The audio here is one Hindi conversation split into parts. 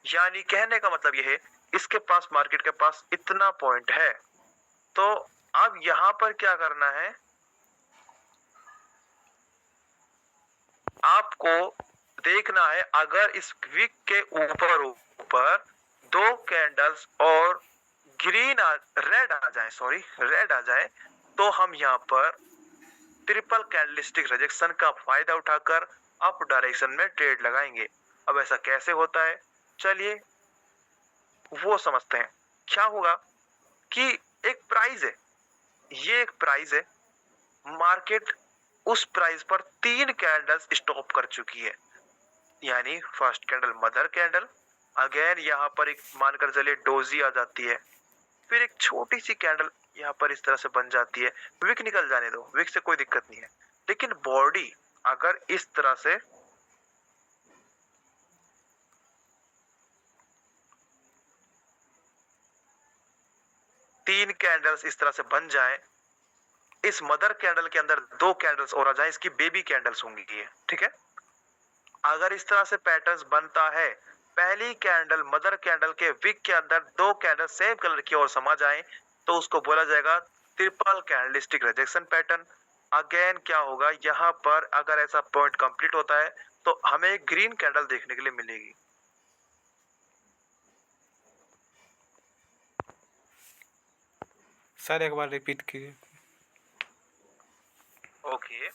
यानी कहने का मतलब ये है, इसके पास मार्केट के पास इतना पॉइंट है। तो अब यहां पर क्या करना है, आपको देखना है अगर इस विक के ऊपर ऊपर दो कैंडल्स और रेड आ जाए, सॉरी रेड आ जाए, तो हम यहां पर ट्रिपल कैंडलस्टिक रिजेक्शन का फायदा उठाकर अप डायरेक्शन में ट्रेड लगाएंगे। अब ऐसा कैसे होता है, चलिए वो समझते हैं। क्या होगा कि एक प्राइस है, ये एक प्राइस है, मार्केट उस प्राइस पर 3 कैंडल्स स्टॉप कर चुकी है। यानी first candle mother candle, again यहां पर एक मानकर चलिए डोजी आ जाती है, फिर एक छोटी सी कैंडल यहाँ पर इस तरह से बन जाती है। विक निकल जाने दो, विक से कोई दिक्कत नहीं है, लेकिन बॉडी अगर इस तरह से तीन कैंडल्स इस तरह से बन जाए, इस मदर कैंडल के अंदर दो कैंडल्स और आ जाए, इसकी बेबी कैंडल्स होंगी ये, ठीक है। अगर इस तरह से पैटर्न्स बनता है, पहली कैंडल मदर कैंडल के विक के अंदर दो कैंडल सेम कलर की ओर समा जाए, तो उसको बोला जाएगा triple candlestick rejection pattern. Again क्या होगा, यहाँ पर अगर ऐसा पॉइंट कंप्लीट होता है तो हमें ग्रीन कैंडल देखने के लिए मिलेगी। सर एक बार रिपीट कीजिए। ओके,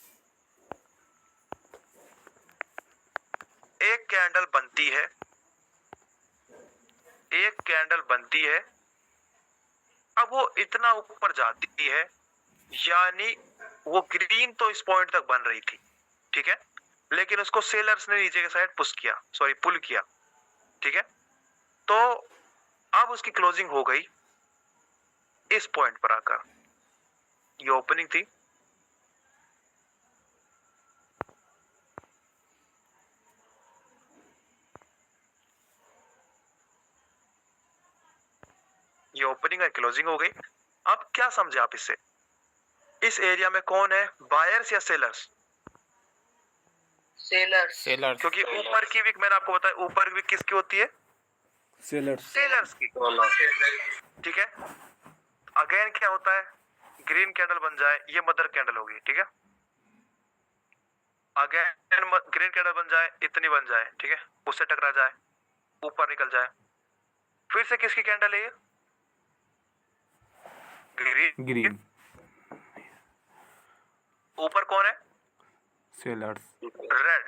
एक कैंडल बनती है, एक कैंडल बनती है, अब वो इतना ऊपर जाती है, यानी वो ग्रीन तो इस पॉइंट तक बन रही थी, ठीक है, लेकिन उसको सेलर्स ने नीचे के साइड पुश किया, सॉरी पुल किया, ठीक है। तो अब उसकी क्लोजिंग हो गई इस पॉइंट पर आकर, ये ओपनिंग थी, ये ओपनिंग और क्लोजिंग हो गई। अब क्या समझे आप इससे, इस एरिया में कौन है, बायर्स या सेलर्स? सेलर्स। सेलर्स। क्योंकि ऊपर की वीक मैंने आपको बताया, ऊपर वीक किसकी होती है, सेलर्स। सेलर्स की, ठीक है। अगेन क्या होता है, ग्रीन कैंडल बन जाए, ये मदर कैंडल होगी, ठीक है। अगेन ग्रीन कैंडल बन जाए, इतनी बन जाए, ठीक है, उससे टकरा जाए, ऊपर निकल जाए, फिर से किसकी कैंडल है ये, ग्रीन। ग्रीन। ऊपर कौन है, सेलर्स। Red,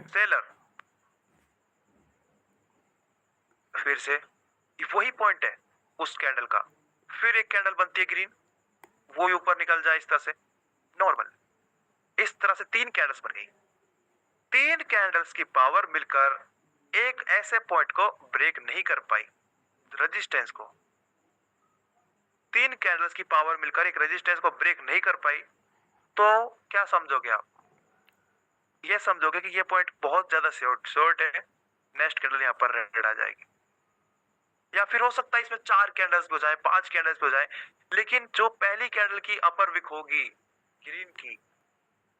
seller. फिर से वही पॉइंट है उस कैंडल का, फिर एक कैंडल बनती है ग्रीन, वो भी ऊपर निकल जाए इस तरह से, नॉर्मल, इस तरह से 3 कैंडल्स बन गई। 3 कैंडल्स की पावर मिलकर एक ऐसे पॉइंट को ब्रेक नहीं कर पाई, रेजिस्टेंस को। 3 कैंडल्स की पावर मिलकर एक रेजिस्टेंस को ब्रेक नहीं कर पाई, तो क्या समझोगे आप, ये समझोगे कि ये पॉइंट बहुत ज्यादा शॉर्ट है, नेक्स्ट कैंडल यहां पर रेड आ जाएगी। या फिर हो सकता है इसमें 4 कैंडल्स भी हो जाए, 5 कैंडल्स भी हो जाए, लेकिन जो पहली कैंडल की अपर विक होगी ग्रीन की,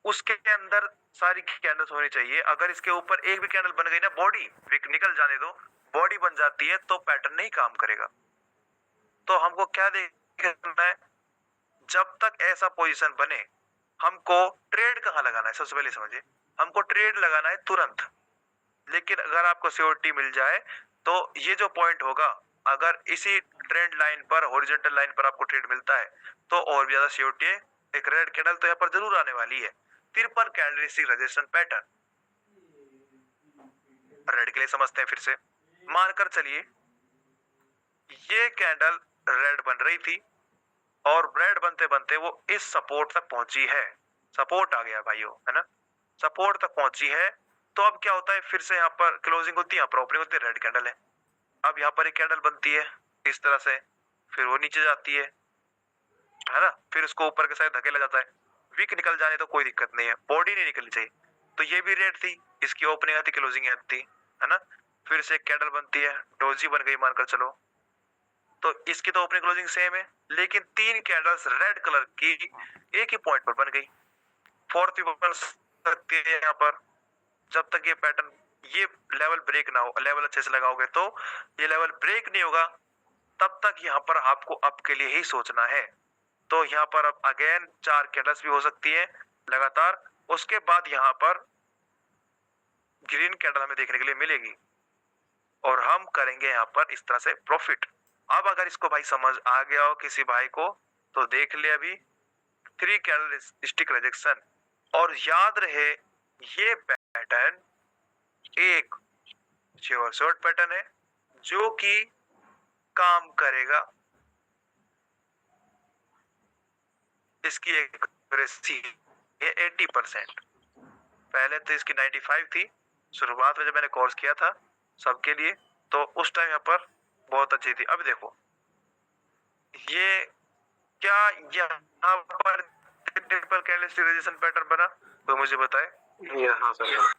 उसके अंदर सारी कैंडल्स होनी चाहिए। अगर इसके ऊपर एक भी कैंडल बन गई ना, बॉडी विक निकल जाने दो, बॉडी बन जाती है, तो पैटर्न नहीं काम करेगा। तो हमको क्या देखना है, जब तक ऐसा पोजीशन बने, हमको ट्रेड कहां लगाना है, सबसे पहले समझिए, हमको ट्रेड लगाना है तुरंत। लेकिन अगर आपको सियोरिटी मिल जाए, तो ये जो पॉइंट होगा, अगर इसी ट्रेंड लाइन पर, हॉरिजॉन्टल लाइन पर आपको ट्रेड मिलता है, तो और भी ज्यादा सियोरिटी है। एक रेड कैंडल तो यहाँ पर जरूर आने वाली है, triple candlestick resistance pattern. Red के लिए समझते हैं फिर से, मानकर चलिए ये कैंडल रेड बन रही थी, और रेड बनते बनते वो इस सपोर्ट तक पहुंची है, सपोर्ट आ गया भाइयों, है ना, सपोर्ट तक पहुंची है। तो अब क्या होता है, फिर से यहाँ पर क्लोजिंग होती है, यहाँ पर ओपनिंग होती है, रेड कैंडल है। अब यहाँ पर एक कैंडल बनती है इस तरह से, फिर वो नीचे जाती है ना, फिर उसको ऊपर के साइड धकेला जाता है, विक निकल जाने तो कोई दिक्कत नहीं है, बॉडी नहीं निकलनी चाहिए। तो ये भी रेड थी, इसकी ओपनिंग आती, क्लोजिंग आती, है ना। फिर से एक कैंडल बनती है, डोजी बन गई मानकर चलो, तो इसकी तो ओपनिंग क्लोजिंग सेम है, लेकिन 3 कैंडल्स रेड कलर की एक ही पॉइंट पर बन गई। फोर्थ भी बन सकती है यहाँ पर, जब तक ये पैटर्न ये लेवल ब्रेक ना हो, लेवल अच्छे से लगाओगे तो ये लेवल ब्रेक नहीं होगा, तब तक यहाँ पर आपको अप के लिए ही सोचना है। तो यहाँ पर अब अगेन 4 कैंडल्स भी हो सकती है लगातार, उसके बाद यहाँ पर ग्रीन कैंडल हमें देखने के लिए मिलेगी और हम करेंगे यहाँ पर इस तरह से प्रॉफिट। अब अगर इसको भाई समझ आ गया हो किसी भाई को तो देख ले अभी 3 कैंडल स्टिक रिजेक्शन, और याद रहे ये पैटर्न एक शॉर्ट पैटर्न है जो कि काम करेगा, इसकी एक्यूरेसी है 80%। पहले तो इसकी 95 थी शुरुआत में जब मैंने कोर्स किया था सबके लिए, तो उस टाइम यहाँ पर बहुत अच्छी थी। अब देखो ये क्या यहाँ पर ट्रिपल कैंडल पैटर्न बना, तो मुझे बताए। हाँ सर।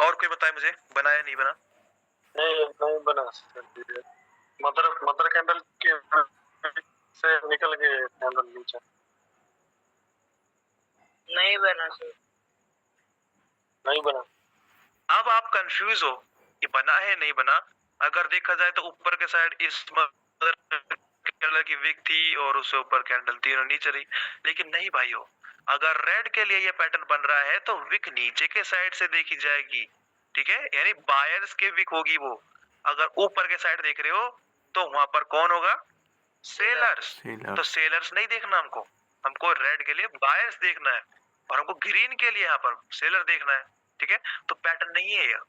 और कोई बताए मुझे बना या नहीं बना? नहीं बना सर। मदर कैंडल के से निकल के कैंडल नीचे नहीं बना सर, नहीं बना। अब आप कंफ्यूज हो कि बना है नहीं बना। अगर देखा जाए तो ऊपर के साइड इस मदर कैंडल की विक थी और उससे ऊपर कैंडल तीनों नीचे रही, लेकिन नहीं भाइयों, अगर रेड के लिए ये पैटर्न बन रहा है तो विक नीचे के साइड से देखी जाएगी, ठीक है, यानी बायर्स के विक होगी वो। अगर ऊपर के साइड देख रहे हो तो वहां पर कौन होगा? सेलर्स। तो सेलर्स नहीं देखना हमको, हमको रेड के लिए बायर्स देखना है और हमको ग्रीन के लिए यहाँ पर सेलर देखना है, ठीक है। तो पैटर्न नहीं है यह,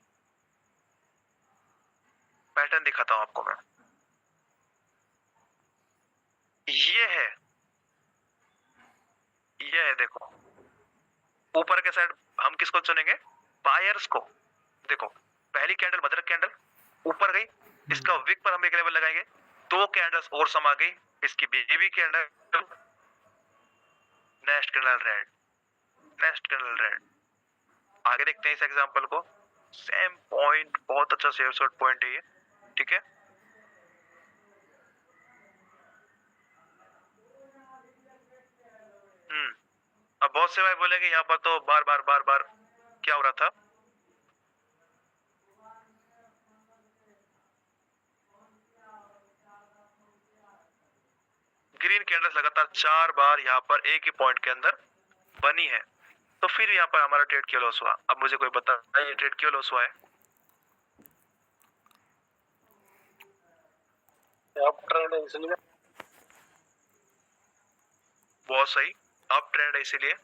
पैटर्न दिखाता हूं आपको मैं, ये है देखो, ऊपर के साइड हम किसको चुनेंगे? बायर्स को। देखो पहली कैंडल मदर कैंडल ऊपर गई, इसका विक पर हम एक लेवल लगाएंगे, 2 कैंडल्स और समा गई, इसकी baby candle, next candle red, next candle red. आगे देखते हैं इस एग्जांपल को, सेम पॉइंट, बहुत अच्छा शेयर शॉर्ट पॉइंट है ये, ठीक है। अब बहुत से भाई बोलेंगे यहाँ पर तो बार बार क्या हो रहा था? ग्रीन कैंडल्स लगातार 4 बार यहाँ पर एक ही पॉइंट के अंदर बनी है, तो फिर यहाँ पर हमारा ट्रेड क्यों लॉस हुआ? अब मुझे कोई बताइए ट्रेड क्यों लॉस हुआ है? अप ट्रेंड है इसलिए। बहुत सही, अप ट्रेंड है इसीलिए,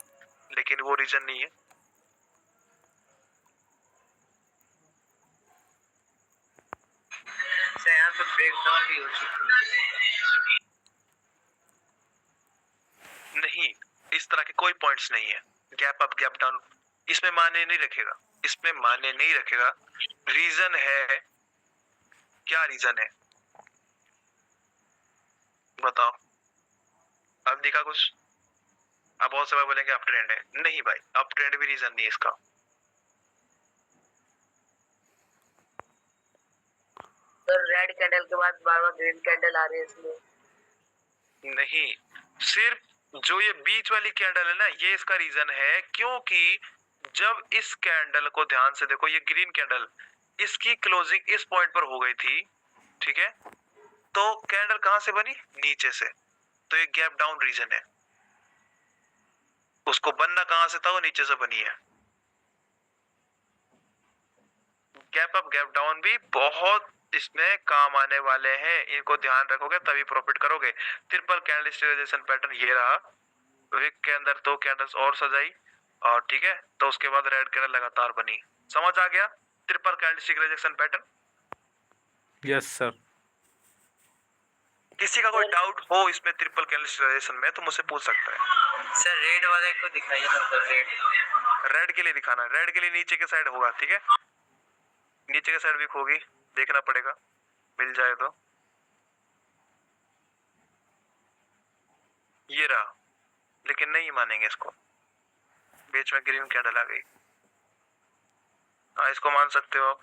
लेकिन वो रीजन नहीं है। यहाँ पे ब्रेकडाउन भी हो चुकी है। नहीं, इस तरह के कोई पॉइंट्स नहीं है, गैप अप गैप डाउन इसमें माने नहीं रखेगा, इसमें माने नहीं रखेगा। रीजन है, क्या रीजन है बताओ? अब दिखा कुछ? अब बहुत से भाई बोलेंगे अप ट्रेंड है, नहीं भाई, अप ट्रेंड भी रीजन नहीं है इसका। सर रेड कैंडल के बाद बार बार ग्रीन कैंडल आ रही है इसलिए। नहीं, सिर्फ जो ये बीच वाली कैंडल है ना, ये इसका रीजन है, क्योंकि जब इस कैंडल को ध्यान से देखो, ये ग्रीन कैंडल, इसकी क्लोजिंग इस पॉइंट पर हो गई थी, ठीक है, तो कैंडल कहां से बनी? नीचे से, तो ये गैप डाउन रीजन है। उसको बनना कहां से था? वो नीचे से बनी है। गैप अप गैप डाउन भी बहुत इसमें काम आने वाले हैं, इनको ध्यान रखोगे तभी प्रॉफिट करोगे। ट्रिपल कैंडल स्टेबलाइजेशन पैटर्न ये रहा, विक के अंदर 2 कैंडल्स और सजाई, और ठीक है, तो उसके बाद रेड कैंडल लगातार बनी। समझ आ गया triple candle stabilisation pattern? Yes sir. किसी का कोई डाउट हो इसमें ट्रिपल कैंडल स्टेबलाइजेशन में तो मुझसे पूछ सकता है। सर रेड वाले को दिखाइए ना सर, रेड के लिए दिखाना, रेड के लिए नीचे के साइड होगा, ठीक है, नीचे के साइड विक होगी, देखना पड़ेगा, मिल जाए तो। ये रहा, लेकिन नहीं मानेंगे इसको, बीच में ग्रीन कैंडल आ गई। हाँ, इसको मान सकते हो आप,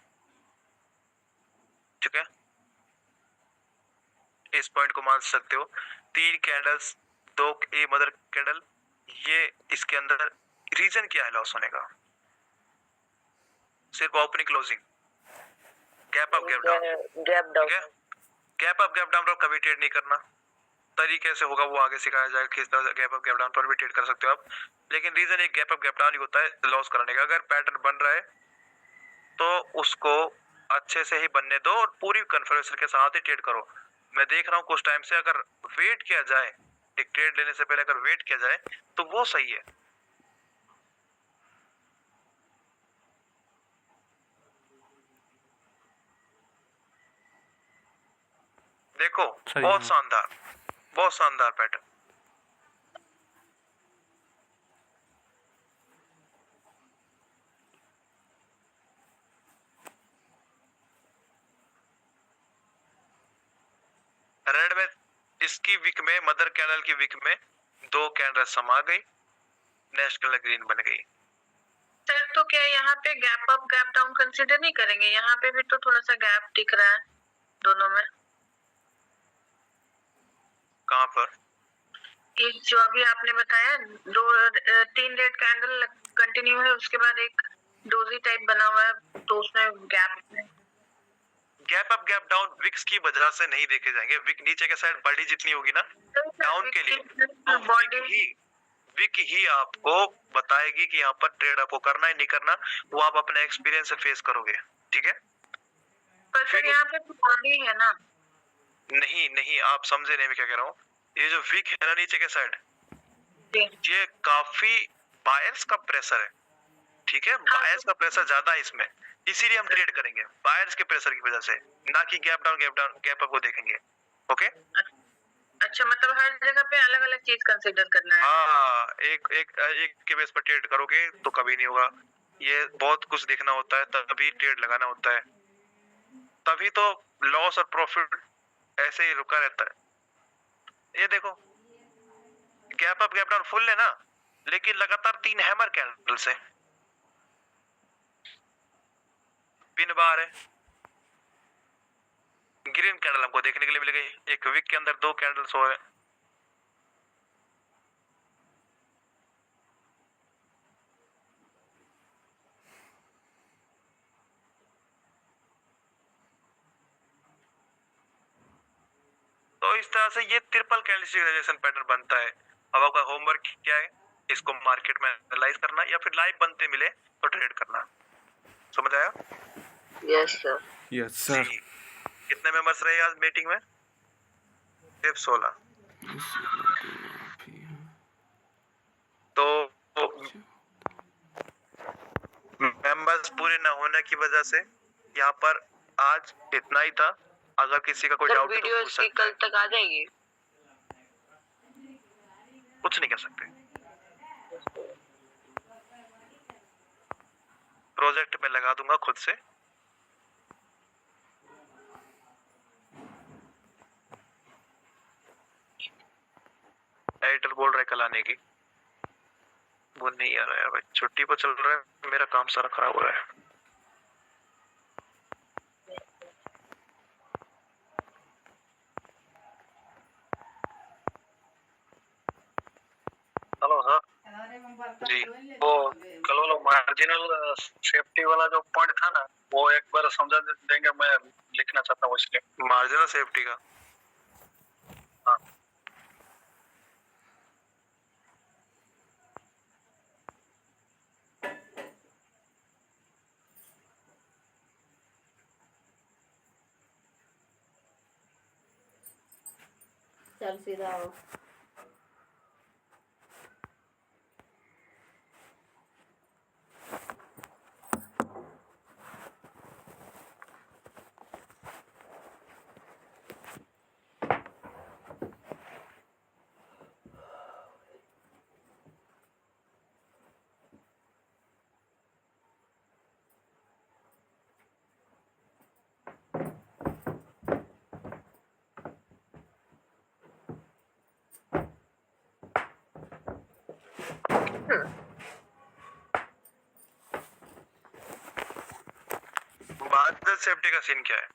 ठीक है, इस पॉइंट को मान सकते हो। 3 कैंडल्स दो ए मदर कैंडल, ये इसके अंदर रीजन क्या है लॉस होने का? सिर्फ opening closing, gap up gap down, gap down. ठीक है? गैप अप गैप डाउन पर कभी ट्रेड नहीं करना। तरीके से होगा वो आगे सिखाया जाएगा किस तरह से गैप अप गैप डाउन पर भी ट्रेड कर सकते हो आप, लेकिन रीजन एक गैप अप गैप डाउन ही होता है लॉस कराने का। अगर पैटर्न बन रहा है तो उसको अच्छे से ही बनने दो और पूरी कन्फर्मेशन के साथ ही ट्रेड करो। मैं देख रहा हूँ कुछ टाइम से अगर वेट किया जाए, एक ट्रेड लेने से पहले अगर वेट किया जाए तो वो सही है। देखो सही बहुत है। शानदार, बहुत शानदार पैटर्न। रेड में इसकी विक में, मदर कैंडल की विक में दो कैंडल समा गई, नेक्स्ट कैंडल ग्रीन बन गई। सर तो क्या यहाँ पे gap up gap down consider नहीं करेंगे? यहाँ पे भी तो थोड़ा सा गैप दिख रहा है दोनों में। कहाँ पर? कि जो अभी आपने बताया तीन रेड कैंडल कंटिन्यू है, उसके बाद एक डोजी टाइप बना हुआ है, तो उसमें gap up gap down wicks की वजह से नहीं देखे जाएंगे। विक नीचे के साइड बड़ी जितनी होगी ना डाउन के लिए, तो विक ही आपको बताएगी कि यहाँ पर ट्रेड आपको करना है नहीं करना, वो आप अपने एक्सपीरियंस से फेस करोगे, ठीक है? पर सर यहाँ पे बॉडी है ना। नहीं नहीं, आप समझे नहीं मैं क्या कह रहा हूँ। ये जो विक है ना नीचे के साइड, ये काफी बायर्स का प्रेशर है, ठीक है? बायर्स का प्रेशर ज्यादा है इसमें, इसीलिए हम ट्रेड करेंगे बायर्स के प्रेशर की वजह से, ना कि गैप डाउन गैप अप को देखेंगे। ओके? अच्छा, मतलब हर जगह पे अलग अलग चीज कंसीडर करना है। हाँ, एक के बेस पर ट्रेड करोगे तो कभी नहीं होगा। ये बहुत कुछ देखना होता है, तभी ट्रेड लगाना होता है, तभी तो लॉस और प्रॉफिट ऐसे ही रुका रहता है। ये देखो gap up gap down full है ना, लेकिन लगातार 3 हैमर कैंडल्स है, पिन बार है। ग्रीन कैंडल हमको देखने के लिए मिल गई, एक विक के अंदर 2 कैंडल्स हो रहे। तो इस तरह से ये ट्रिपल कैंडलस्टिक पैटर्न बनता है। अब आपका होमवर्क क्या है? इसको मार्केट में एनालाइज करना या फिर लाइव बनते मिले तो ट्रेड करना। समझ आया? Yes sir. Yes sir. जी। कितने मेंबर्स रहे आज मीटिंग में? सिर्फ 16। तो मेंबर्स पूरे न होने की वजह से यहाँ पर आज इतना ही था। अगर किसी का कोई डाउट है तो वीडियो पूछ इसकी सकते कल हैं। तक आ जाएगी? कुछ नहीं कर सकते, प्रोजेक्ट में लगा दूंगा खुद से। एडिटर बोल रहा है कल आने की, वो नहीं आ रहा है भाई, छुट्टी पर चल रहा है, मेरा काम सारा खराब हो रहा है। हेलो सर जी। वो कल वो मार्जिनल सेफ्टी वाला जो पॉइंट था ना, वो एक बार समझा देंगे? मैं लिखना चाहता हूँ इसलिए। मार्जिनल सेफ्टी का हाँ। चल सीधा आओ। मार्जिनल सेफ्टी का सीन क्या है?